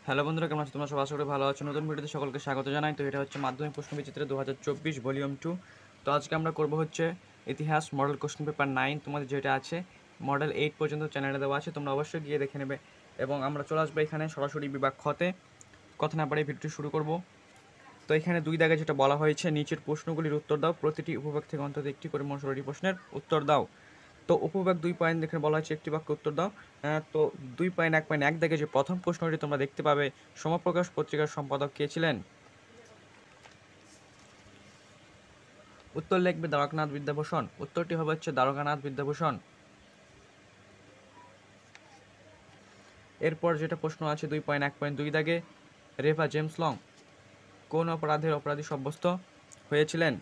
Hello বন্ধুরা, কেমন আছো তোমরা? সব আশা করি ভালো আছো। নতুন ভিডিওতে সকলকে স্বাগত জানাই। তো এটা হচ্ছে মাধ্যমিক প্রশ্নবিচিত্র 2024 ভলিউম 2। তো আজকে আমরা করব হচ্ছে ইতিহাস মডেল কোশ্চেন পেপার 9 তোমাদের যেটা আছে। মডেল 8 পর্যন্ত চ্যানেলে দেওয়া আছে, তোমরা অবশ্যই গিয়ে দেখে নেবে। এবং আমরা চলে আসবো এখানে সরাসরি বিভাগ খতে। কথা না বাড়িয়ে ভিডিওটি শুরু করব। তো এখানে দুই দাগে যেটা বলা হয়েছে, নিচের প্রশ্নগুলির উত্তর দাও, প্রতিটি উপভাগ থেকে অন্তত একটি করে মোট 16টি প্রশ্নের উত্তর দাও। তো উপবিভাগ 2 দেখে বলা হয়েছে একটি বাক্য উত্তর দাও। তো 2.1.1 দেখে যে প্রথম প্রশ্নটি তোমরা দেখতে পাবে, সমপ্রকাশ পত্রিকার সম্পাদক কে ছিলেন? উত্তর লিখবে দ্বারকানাথ বিদ্যাভূষণ। উত্তরটি হবে হচ্ছে দ্বারকানাথ বিদ্যাভূষণ। এরপর যেটা প্রশ্ন আছে 2.1.2 দাগে, রেভা জেমস লং কোন অপরাধের অপরাধী সাব্যস্ত হয়েছিলেন?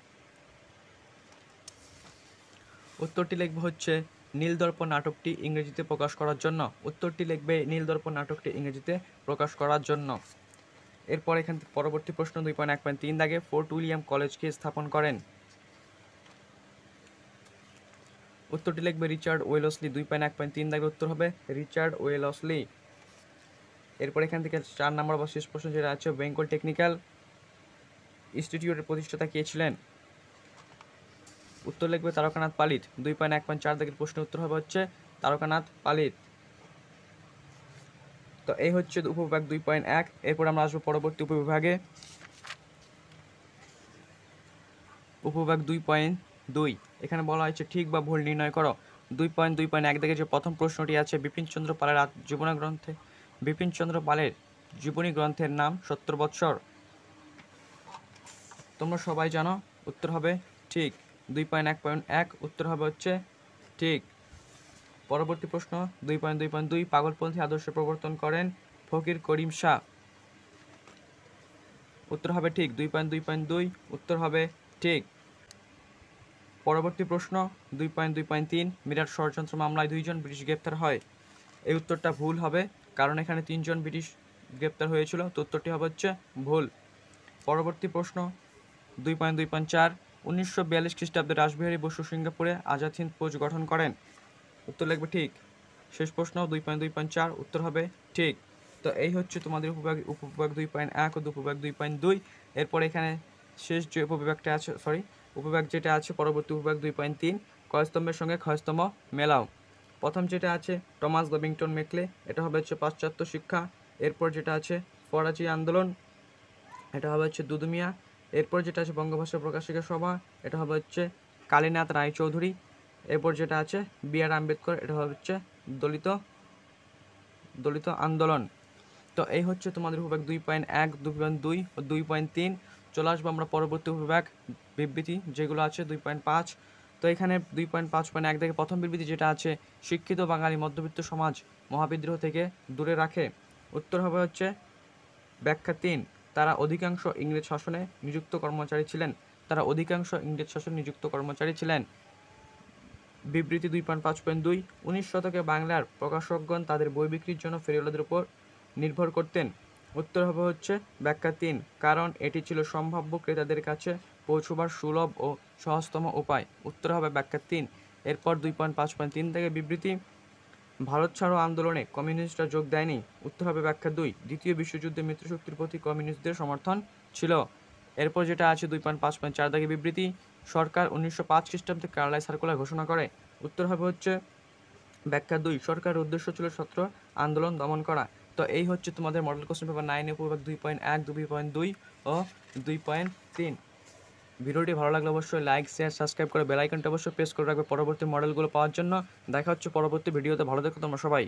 উত্তরটি লিখবে হচ্ছে নীলদর্পণ নাটকটি ইংরেজিতে প্রকাশ করার জন্য। উত্তরটি লিখবে নীলদর্পণ নাটকটি ইংরেজিতে প্রকাশ করার জন্য। এরপর এখান থেকে পরবর্তী প্রশ্ন 2.1.3 দাগে, ফোর্ট উইলিয়াম কলেজকে স্থাপন করেন? উত্তরটি লিখবে রিচার্ড ওয়েলসলি। 2.1.3 দাগে উত্তর হবে রিচার্ড ওয়েলসলি। এরপর এখান থেকে 4 নম্বর বা শেষ প্রশ্ন যেটা আছে, বেঙ্গল টেকনিক্যাল ইনস্টিটিউটের প্রতিষ্ঠাতা কে ছিলেন? উত্তর লিখবে তারকানাথ পালিত। 2.1.4 দাগের প্রশ্নের উত্তর হবে হচ্ছে তারকানাথ পালিত। তো এই হচ্ছে উপবিভাগ 2.1। এরপর আমরা আসবো পরবর্তী উপবিভাগে, উপবিভাগ 2.2। এখানে বলা হয়েছে ঠিক বা ভুল নির্ণয় করো। 2.2.1 দেখে যে প্রথম প্রশ্নটি আছে, বিপিনচন্দ্র পালের বিপিনচন্দ্র পালের জীবনী গ্রন্থের নাম 70 বৎসর। তোমরা সবাই জানো উত্তর হবে ঠিক। 2.1.1 উত্তর হবে হচ্ছে ঠিক। পরবর্তী প্রশ্ন 2.2.2, পাগলপন্থী আদর্শ প্রবর্তন করেন ফকির করিম শাহ। উত্তর হবে ঠিক। 2.2.2 উত্তর হবে ঠিক। পরবর্তী প্রশ্ন 2.2.3, মিরাট ষড়যন্ত্র মামলায় 2 জন ব্রিটিশ গ্রেপ্তার হয়। এই উত্তরটা ভুল হবে, কারণ এখানে 3 জন ব্রিটিশ গ্রেপ্তার হয়েছিল। তো উত্তরটি হবে হচ্ছে ভুল। পরবর্তী প্রশ্ন 2.2.4, 1942 খ্রিস্টাব্দে রাসবিহারী বসু সিঙ্গাপুরে আজাদ হিন্দ ফৌজ গঠন করেন। উত্তর লিখবে ঠিক। শেষ প্রশ্ন 2.2.4 উত্তর হবে ঠিক। তো এই হচ্ছে তোমাদের উপবিভাগ 2.1 ও উপবিভাগ 2.2। এরপর এখানে শেষ যে উপবিভাগটা আছে, উপবিভাগ যেটা আছে পরবর্তী উপবিভাগ 2.3, ক্ষয়স্তম্ভের সঙ্গে ক্ষয়স্তম্ভ মেলাও। প্রথম যেটা আছে টমাস লভিংটন মেকলে, এটা হবে হচ্ছে পাশ্চাত্য শিক্ষা। এরপর যেটা আছে ফরাজি আন্দোলন, এটা হবে হচ্ছে দুদুমিয়া। এরপর যেটা আছে বঙ্গভাষা প্রকাশিকা সভা, এটা হবে হচ্ছে কালীনাথ রায়চৌধুরী। এরপর যেটা আছে বি.আর. আম্বেদকর, এটা হবে হচ্ছে দলিত দলিত আন্দোলন। তো এই হচ্ছে তোমাদের উপবিভাগ 2.1, 2.2 ও 2.3। চলে আসবো আমরা পরবর্তী উপবিভাগ বিবৃতি যেগুলো আছে 2.5। তো এখানে 2.5.1 থেকে প্রথম বিবৃতি যেটা আছে, শিক্ষিত বাঙালি মধ্যবিত্ত সমাজ মহাবিদ্রোহ থেকে দূরে রাখে। উত্তর হবে হচ্ছে ব্যাখ্যা 3, তারা অধিকাংশ ইংরেজ শাসনে নিযুক্ত কর্মচারী ছিলেন। তারা অধিকাংশ ইংরেজ শাসনে নিযুক্ত কর্মচারী ছিলেন। বিবৃতি 2.5.2, 19 শতকে বাংলার প্রকাশকগণ তাদের বই বিক্রির জন্য ফেরিওয়ালাদের উপর নির্ভর করতেন। উত্তর হবে হচ্ছে ব্যাখ্যা 3, কারণ এটি ছিল সম্ভাব্য ক্রেতাদের কাছে পৌঁছবার সুলভ ও সহজতম উপায়। উত্তর হবে ব্যাখ্যা 3। এরপর 2.5.3 থেকে বিবৃতি, ভারত ছাড়ো আন্দোলনে কমিউনিস্টরা যোগ দেয়নি। উত্তর হবে ব্যাখ্যা 2, দ্বিতীয় বিশ্বযুদ্ধে মিত্রশক্তির প্রতি কমিউনিস্টদের সমর্থন ছিল। এরপর যেটা আছে 2.5.4 থেকে বিবৃতি, সরকার 1905 খ্রিস্টাব্দে কার্লাইল সার্কুলার ঘোষণা করে। উত্তর হবে হচ্ছে ব্যাখ্যা 2, সরকারের উদ্দেশ্য ছিল ছাত্র আন্দোলন দমন করা। তো এই হচ্ছে তোমাদের মডেল কোশ্চেন পেপার 9 উপবিভাগ 2.1, 2.2 ও 2.3। ভিডিওটি ভালো লাগলে অবশ্যই লাইক, শেয়ার, সাবস্ক্রাইব করে বেল আইকনটা অবশ্যই প্রেস করে রাখবে পরবর্তী মডেলগুলো পাওয়ার জন্য। দেখা হচ্ছে পরবর্তী ভিডিওতে। ভালো থেকো তোমরা সবাই।